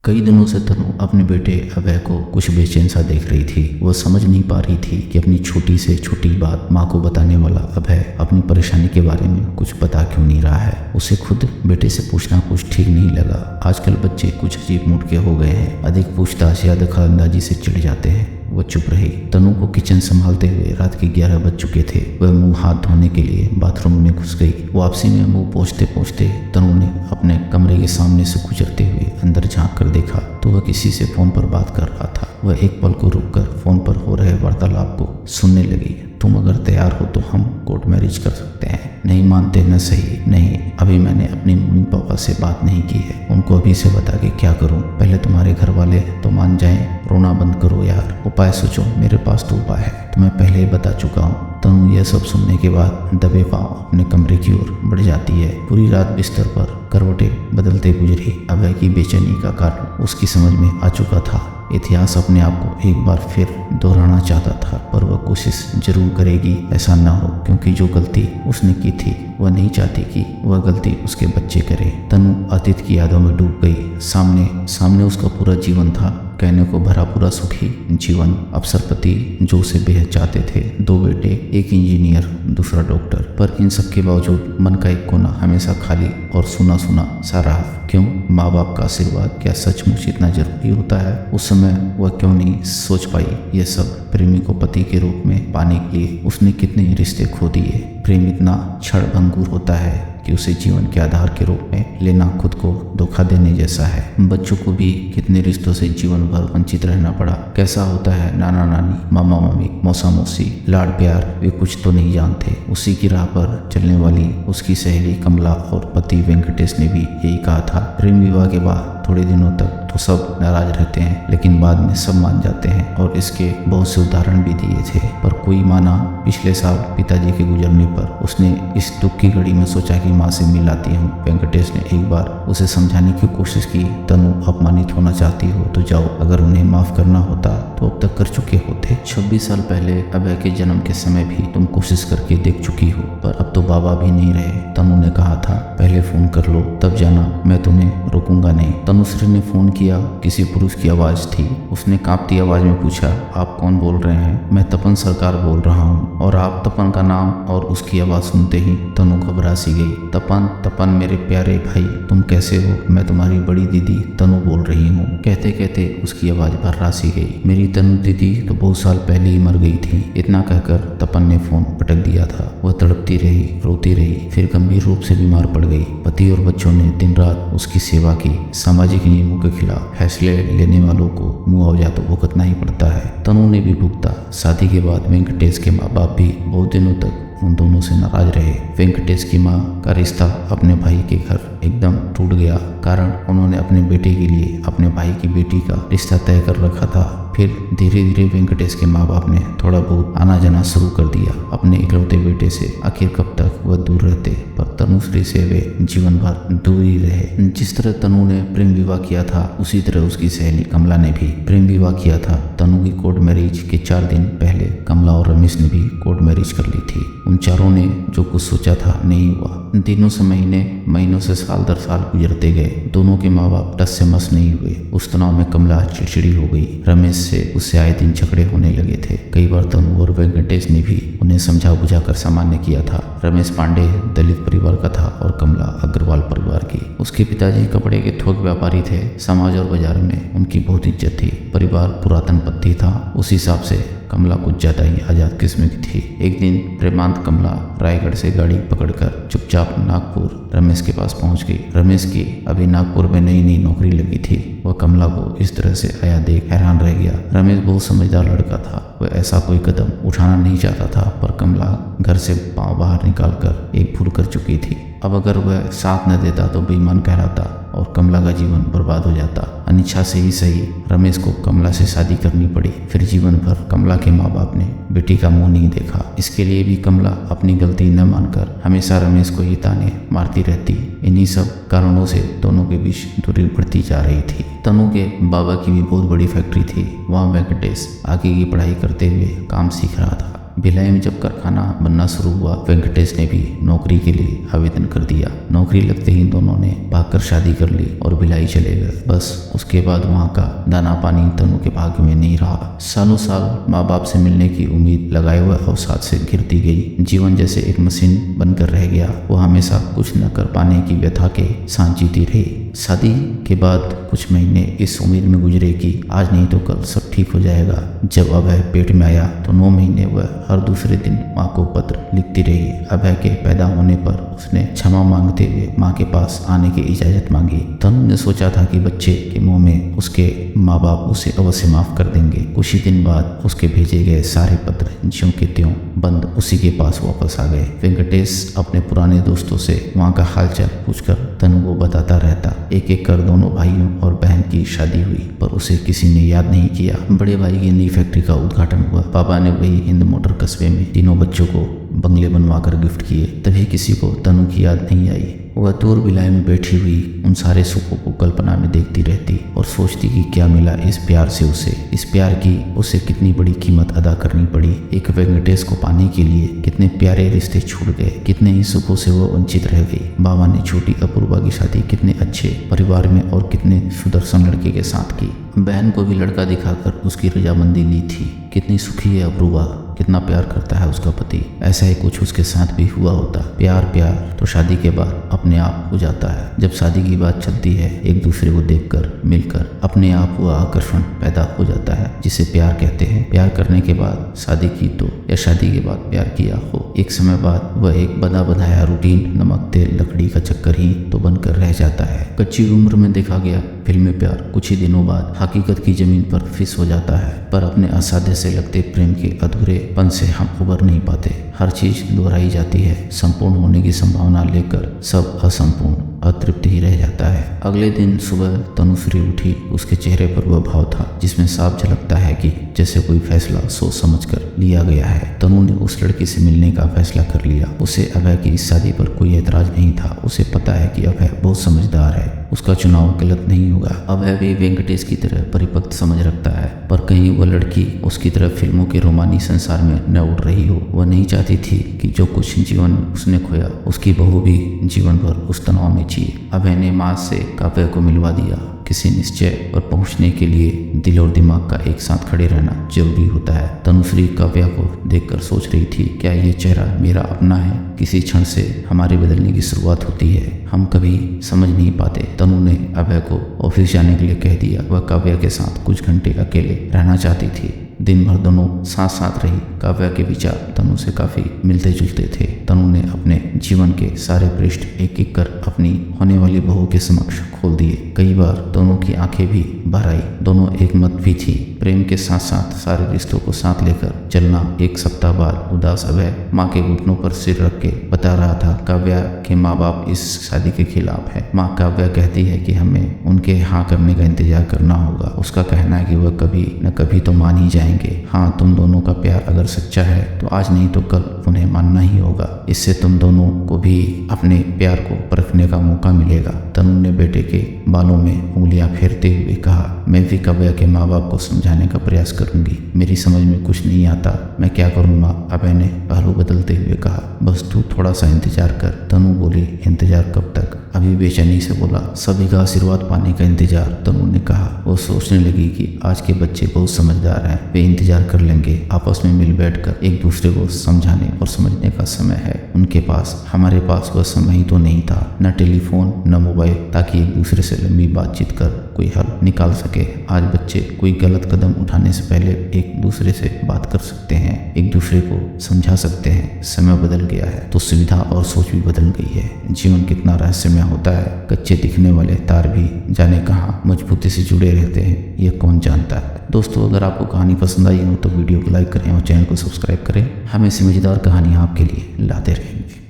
कई दिनों से तनु अपने बेटे अभय को कुछ बेचैन सा देख रही थी। वह समझ नहीं पा रही थी कि अपनी छोटी से छोटी बात माँ को बताने वाला अभय अपनी परेशानी के बारे में कुछ बता क्यों नहीं रहा है। उसे खुद बेटे से पूछना कुछ ठीक नहीं लगा। आजकल बच्चे कुछ अजीब मूड के हो गए हैं, अधिक पूछताछ या दखलंदाजी से चिढ़ जाते हैं। वह चुप रही। तनु को किचन संभालते हुए रात के 11 बज चुके थे। वह मुंह हाथ धोने के लिए बाथरूम में घुस गई। वापसी में मुंह पोंछते पोंछते तनु ने अपने कमरे के सामने से गुजरते हुए अंदर झांक कर देखा तो वह किसी से फोन पर बात कर रहा था। वह एक पल को रुककर फोन पर हो रहे वार्तालाप को सुनने लगी। तुम अगर तैयार हो तो हम कोर्ट मैरिज कर सकते हैं। नहीं मानते न सही। नहीं, अभी मैंने अपनी मम्मी पापा से बात नहीं की है। उनको अभी से बता के क्या करूं? पहले तुम्हारे घर वाले तो मान जाएं। रोना बंद करो यार, उपाय सोचो। मेरे पास तो उपाय है, तुम्हें पहले ही बता चुका हूँ। तनु यह सब सुनने के बाद दबे पांव अपने कमरे की ओर बढ़ जाती है। पूरी रात बिस्तर पर करवटें बदलते गुजरी। अभय की बेचैनी का कारण उसकी समझ में आ चुका था। इतिहास अपने आप को एक बार फिर दोहराना चाहता था, पर वह कोशिश जरूर करेगी ऐसा ना हो, क्योंकि जो गलती उसने की थी वह नहीं चाहती कि वह गलती उसके बच्चे करे। तनु अतीत की यादों में डूब गई। सामने उसका पूरा जीवन था, कहने को भरा पूरा सुखी जीवन। अफसरपति जो उसे बेहद चाहते थे, 2 बेटे, एक इंजीनियर, दूसरा डॉक्टर। पर इन सब के बावजूद मन का एक कोना हमेशा खाली और सुना सुना सा रहा। क्यों? माँ बाप का आशीर्वाद क्या सचमुच इतना जरूरी होता है? उस समय वह क्यों नहीं सोच पाई यह सब? प्रेमी को पति के रूप में पाने के लिए उसने कितने रिश्ते खो दिए। प्रेम इतना क्षण भंगुर होता है कि उसे जीवन के आधार के रूप में लेना खुद को धोखा देने जैसा है। बच्चों को भी कितने रिश्तों से जीवन भर वंचित रहना पड़ा। कैसा होता है नाना नानी, मामा मामी, मौसा मौसी, लाड़ प्यार, वे कुछ तो नहीं जानते। उसी की राह पर चलने वाली उसकी सहेली कमला और पति वेंकटेश ने भी यही कहा था। प्रेम विवाह के बाद थोड़े दिनों तक तो सब नाराज रहते हैं, लेकिन बाद में सब मान जाते हैं, और इसके बहुत से उदाहरण भी दिए थे। पर कोई माना पिछले साल पिताजी के गुजरने पर उसने इस दुख की घड़ी में सोचा कि माँ से मिल आती हूँ। वेंकटेश ने एक बार उसे समझाने की कोशिश की, तनु अपमानित होना चाहती हो तो जाओ, अगर उन्हें माफ करना होता तो अब तक कर चुके होते। 26 साल पहले अभय के जन्म के समय भी तुम कोशिश करके देख चुकी हो, पर अब तो बाबा भी नहीं रहे। तनु ने कहा था पहले फोन कर लो तब जाना, मैं तुम्हें रोकूंगा नहीं। तनुश्री ने फोन किया। किसी पुरुष की आवाज थी। उसने कांपती आवाज में पूछा, आप कौन बोल रहे हैं? मैं तपन सरकार बोल रहा हूँ। और आप? तपन का नाम और उसकी आवाज सुनते ही तनु घबरा सी गई। तपन मेरे प्यारे भाई, तुम कैसे हो? मैं तुम्हारी बड़ी दीदी तनु बोल रही हूँ। कहते कहते उसकी आवाज भर्रा सी गई। मेरी तनु दीदी तो बहुत साल पहले ही मर गई थी। इतना कहकर तपन ने फोन पटक दिया था। वह तड़पती रही, रोती रही, फिर गंभीर रूप से बीमार पड़ गई। पति और बच्चों ने दिन रात उसकी सेवा की। सामाजिक नियमों के खिलाफ फैसले लेने वालों को मुआवजा तो भुगतना ही पड़ता है। तनु ने भी भुगता। शादी के बाद वेंकटेश के माँ बाप भी बहुत दिनों तक उन दोनों से नाराज रहे। वेंकटेश की माँ का रिश्ता अपने भाई के घर एकदम टूट गया, कारण उन्होंने अपने बेटे के लिए अपने भाई की बेटी का रिश्ता तय कर रखा था। फिर धीरे धीरे वेंकटेश के माँ बाप ने थोड़ा बहुत आना जाना शुरू कर दिया अपने इकलौते बेटे से। आखिर कब तक वह दूर रहते? पर तनुश्री से वे जीवन भर दूर ही रहे। जिस तरह तनु ने प्रेम विवाह किया था, उसी तरह उसकी सहेली कमला ने भी प्रेम विवाह किया था। तनु की कोर्ट मैरिज के 4 दिन पहले कमला और रमेश ने भी कोर्ट मैरिज कर ली थी। उन चारों ने जो कुछ सोचा था नहीं हुआ। दिनों से महीनों से साल दर साल गुजरते गए। दोनों के माँ बाप टस से मस नहीं हुए। उस तनाव में कमला चिड़चिड़ी हो गई। रमेश से उससे आए दिन झगड़े होने लगे थे। कई बार तनु और वेंकटेश ने भी उन्हें समझा बुझा कर सामान्य किया था। रमेश पांडे दलित परिवार का था और कमला अग्रवाल परिवार की। उसके पिताजी कपड़े के थोक व्यापारी थे। समाज और बाजार में उनकी बहुत इज्जत थी। परिवार पुरातन पत्ती था, उस हिसाब से कमला कुछ ज्यादा ही आजाद किस्म की थी। एक दिन प्रेमांत कमला रायगढ़ से गाड़ी पकड़कर चुपचाप नागपुर रमेश के पास पहुंच गई। रमेश की अभी नागपुर में नई नौकरी लगी थी। वह कमला को इस तरह से आया देख हैरान रह गया। रमेश बहुत समझदार लड़का था। वह ऐसा कोई कदम उठाना नहीं चाहता था, पर कमला घर से पांव बाहर निकालकर एक भूल कर चुकी थी। अब अगर वह साथ न देता तो बेईमान कहलाता और कमला का जीवन बर्बाद हो जाता। अनिच्छा से ही सही रमेश को कमला से शादी करनी पड़ी। फिर जीवन भर कमला के माँ बाप ने बेटी का मुंह नहीं देखा। इसके लिए भी कमला अपनी गलती न मानकर हमेशा रमेश को ही ताने मारती रहती। इन्हीं सब कारणों से दोनों के बीच दूरी बढ़ती जा रही थी। तनु के बाबा की भी बहुत बड़ी फैक्ट्री थी। वहाँ वेंकटेश आगे की पढ़ाई करते हुए काम सीख रहा था। भिलाई में जब कारखाना बनना शुरू हुआ, वेंकटेश ने भी नौकरी के लिए आवेदन कर दिया। नौकरी लगते ही दोनों ने भागकर शादी कर ली और भिलाई चले गए। बस उसके बाद वहाँ का दाना पानी तनु के भाग्य में नहीं रहा। सालों साल माँ बाप से मिलने की उम्मीद लगाए हुए अवसाद से घिरती गई। जीवन जैसे एक मशीन बनकर रह गया। वो हमेशा कुछ न कर पाने की व्यथा के साथ जीती रही। शादी के बाद कुछ महीने इस उम्मीद में गुजरे कि आज नहीं तो कल सब ठीक हो जाएगा। जब अभय पेट में आया तो 9 महीने वह हर दूसरे दिन माँ को पत्र लिखती रही। अभय के पैदा होने पर उसने क्षमा मांगते हुए माँ के पास आने की इजाजत मांगी। तनु ने सोचा था कि बच्चे के मुंह में उसके माँ बाप उसे अवश्य माफ कर देंगे। कुछ ही दिन बाद उसके भेजे गए सारे पत्र ज्यों के त्यों बंद उसी के पास वापस आ गए। वेंकटेश अपने पुराने दोस्तों से वहाँ का हालचाल पूछकर तनु को बताता रहता। एक एक कर दोनों भाइयों और बहन की शादी हुई, पर उसे किसी ने याद नहीं किया। बड़े भाई की नई फैक्ट्री का उद्घाटन हुआ। पापा ने वही हिंद मोटर कस्बे में तीनों बच्चों को बंगले बनवाकर गिफ्ट किए। तभी किसी को तनु की याद नहीं आई। वह दूर भिलाई में बैठी हुई उन सारे सुखों को कल्पना में देखती रहती और सोचती कि क्या मिला इस प्यार से उसे। इस प्यार की उसे कितनी बड़ी कीमत अदा करनी पड़ी। एक वेंकटेश को पाने के लिए कितने प्यारे रिश्ते छूट गए, कितने ही सुखों से वो वंचित रह गई। बाबा ने छोटी अपूर्वा की शादी कितने अच्छे परिवार में और कितने सुदर्शन लड़के के साथ की। बहन को भी लड़का दिखाकर उसकी रजामंदी ली थी। कितनी सुखी है अपूर्वा, कितना प्यार करता है उसका पति। ऐसा ही कुछ उसके साथ भी हुआ होता। प्यार तो शादी के बाद अपने आप हो जाता है। जब शादी की बात चलती है, एक दूसरे को देखकर मिलकर अपने आप वह आकर्षण पैदा हो जाता है जिसे प्यार कहते हैं। प्यार करने के बाद शादी की तो या शादी के बाद प्यार किया हो, एक समय बाद वह एक बना बनाया रूटीन नमक तेल लकड़ी का चक्कर ही तो बनकर रह जाता है। कच्ची उम्र में देखा गया फिल्मी प्यार कुछ ही दिनों बाद हकीकत की जमीन पर फिस हो जाता है। पर अपने असाध्य से लगते प्रेम के अधूरेपन से हम उबर नहीं पाते। हर चीज दोहराई जाती है। संपूर्ण होने की संभावना लेकर सब असंपूर्ण अतृप्त ही रह जाता है। अगले दिन सुबह तनुश्री उठी। उसके चेहरे पर वह भाव था जिसमें साफ झलकता है कि जैसे कोई फैसला सोच समझकर लिया गया है। तनु ने उस लड़की से मिलने का फैसला कर लिया। उसे अभय की इस शादी पर कोई एतराज नहीं था। उसे पता है कि अभय बहुत समझदार है, उसका चुनाव गलत नहीं होगा। अभय भी वेंकटेश की तरह परिपक्व समझ रखता है, पर कहीं वह लड़की उसकी तरह फिल्मों के रोमानी संसार में न उड़ रही हो। वह नहीं चाहती थी कि जो कुछ जीवन में उसने खोया उसकी बहू भी जीवन भर उस तनाव में जिए। अभय ने माँ से काव्य को मिलवा दिया। किसी निश्चय पर पहुंचने के लिए दिल और दिमाग का एक साथ खड़े रहना जरूरी होता है। तनुश्री काव्या को देखकर सोच रही थी, क्या ये चेहरा मेरा अपना है? किसी क्षण से हमारे बदलने की शुरुआत होती है, हम कभी समझ नहीं पाते। तनु ने अभय को ऑफिस जाने के लिए कह दिया। वह काव्या के साथ कुछ घंटे अकेले रहना चाहती थी। दिन भर दोनों साथ साथ रही। काव्या के विचार तनु से काफी मिलते जुलते थे। तनु ने अपने जीवन के सारे पृष्ठ एक एक कर अपनी होने वाली बहू के समक्ष खोल दिए। कई बार दोनों की आंखें भी भर आई। दोनों एक मत भी थी। प्रेम के साथ साथ सारे रिश्तों को साथ लेकर चलना। एक सप्ताह बाद उदास अभय माँ के घुटनों पर सिर रख के बता रहा था, काव्या के माँ बाप इस शादी के खिलाफ है। माँ काव्या कहती है कि हमें उनके हाँ करने का इंतजार करना होगा। उसका कहना है कि वह कभी न कभी तो मान ही जाएंगे। हाँ, तुम दोनों का प्यार अगर सच्चा है तो आज नहीं तो कल उन्हें मानना ही होगा। इससे तुम दोनों को भी अपने प्यार को परखने का मौका मिलेगा। तनु ने बेटे के बालों में उंगलियां फेरते हुए कहा, मैं भी काव्या के माँ बाप को समझाने का प्रयास करूंगी। मेरी समझ में कुछ नहीं आता, मैं क्या करूँ माँ? अभय ने पहलू बदलते हुए कहा, बस तू थोड़ा सा इंतजार कर। तनु बोली, इंतजार कब तक? अभी बेचैनी से बोला, सभी का आशीर्वाद पाने का इंतजार। तनु ने कहा। वो सोचने लगी कि आज के बच्चे बहुत समझदार हैं, वे इंतजार कर लेंगे। आपस में मिल बैठकर एक दूसरे को समझाने और समझने का समय है उनके पास। हमारे पास वह समय ही तो नहीं था, न टेलीफोन न मोबाइल, ताकि एक दूसरे से लंबी बातचीत कर कोई हल निकाल सके। आज बच्चे कोई गलत कदम उठाने से पहले एक दूसरे से बात कर सकते हैं, एक दूसरे को समझा सकते हैं। समय बदल गया है तो सुविधा और सोच भी बदल गई है। जीवन कितना रहस्यमय होता है। कच्चे दिखने वाले तार भी जाने कहाँ मजबूती से जुड़े रहते हैं, ये कौन जानता है। दोस्तों, अगर आपको कहानी पसंद आई हो तो वीडियो को लाइक करें और चैनल को सब्सक्राइब करें। हम ऐसी मजेदार कहानियाँ आपके लिए लाते रहेंगे।